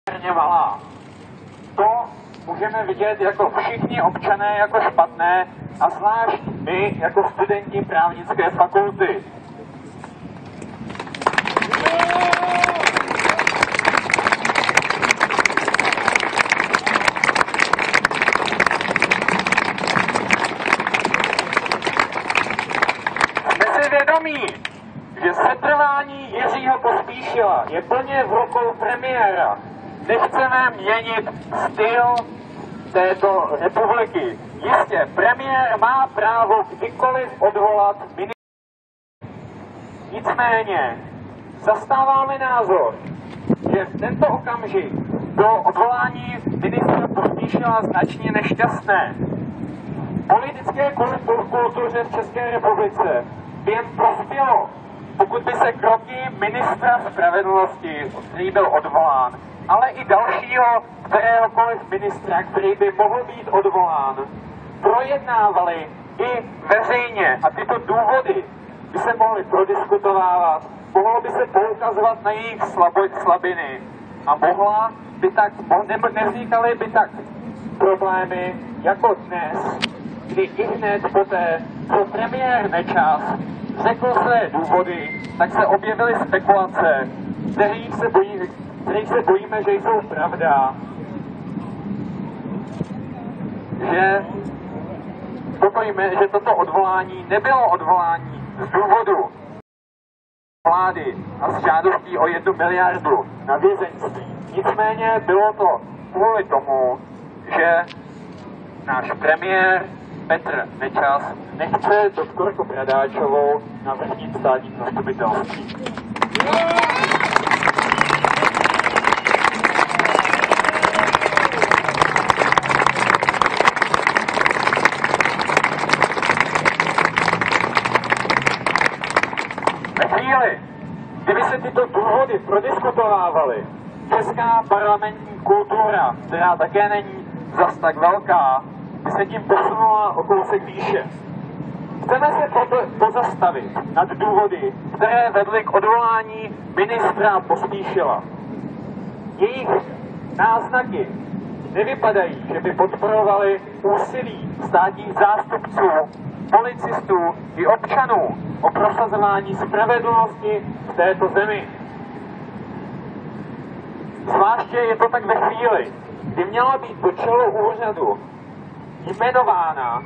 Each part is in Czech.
poměrně malá. To můžeme vidět jako všichni občané jako špatné a zvlášť my jako studenti právnické fakulty. Jsme si vědomí, že setrvání Jiřího Pospíšila je plně v rukou premiéra. Nechceme měnit styl této republiky. Jistě, premiér má právo kdykoliv odvolat ministra. Nicméně zastáváme názor, že v tento okamžik bylo odvolání ministra Pospíšila značně nešťastné. Politické kultuře v České republice by jen prospělo, pokud by se kroky ministra spravedlnosti, který byl odvolán, ale i dalšího kteréhokoliv ministra, který by mohl být odvolán, projednávali i veřejně a tyto důvody by se mohly prodiskutovávat, mohlo by se poukazovat na jejich slabiny a nevznikaly by tak problémy jako dnes, kdy i hned poté, co premiér Nečas řekl své důvody, tak se objevily spekulace, kterých se bojíme, že jsou pravda, že toto odvolání nebylo odvolání z důvodu vlády a s žádostí o 1 miliardu na vězeňství. Nicméně bylo to kvůli tomu, že náš premiér Petr Nečas nechce doktorku Bradáčovou na vrchním státním zastupitelství. Ve chvíli, kdyby se tyto důvody prodiskutovávaly, česká parlamentní kultura, která také není zas tak velká, by se tím posunula o kousek výše. Chceme se pozastavit nad důvody, které vedly k odvolání ministra Pospíšila. Jejich náznaky nevypadají, že by podporovali úsilí státních zástupců, policistů i občanů o prosazování spravedlnosti v této zemi. Zvláště je to tak ve chvíli, kdy měla být do čelu úřadu jmenována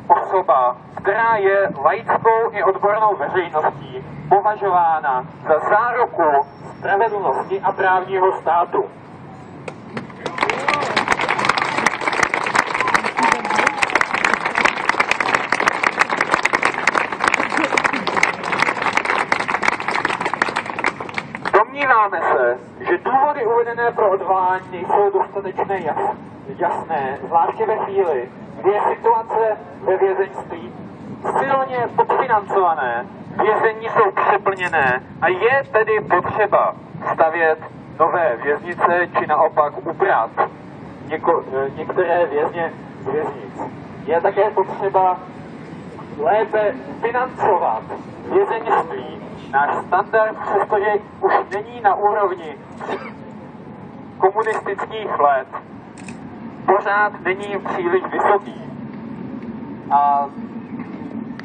osoba, která je laickou i odbornou veřejností považována za záruku spravedlnosti a právního státu. Domníváme se, že důvody uvedené pro odvolání nejsou dostatečně jasné, zvláště ve chvíli, kdy je situace ve vězeňství silně podfinancované, vězení jsou přeplněné a je tedy potřeba stavět nové věznice či naopak ubrat některé vězně z věznic. Je také potřeba lépe financovat vězeňství. Náš standard, přestože už není na úrovni komunistických let, pořád není příliš vysoký. A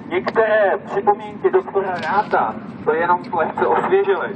některé připomínky doktora Ráta to jenom lehce osvěžily.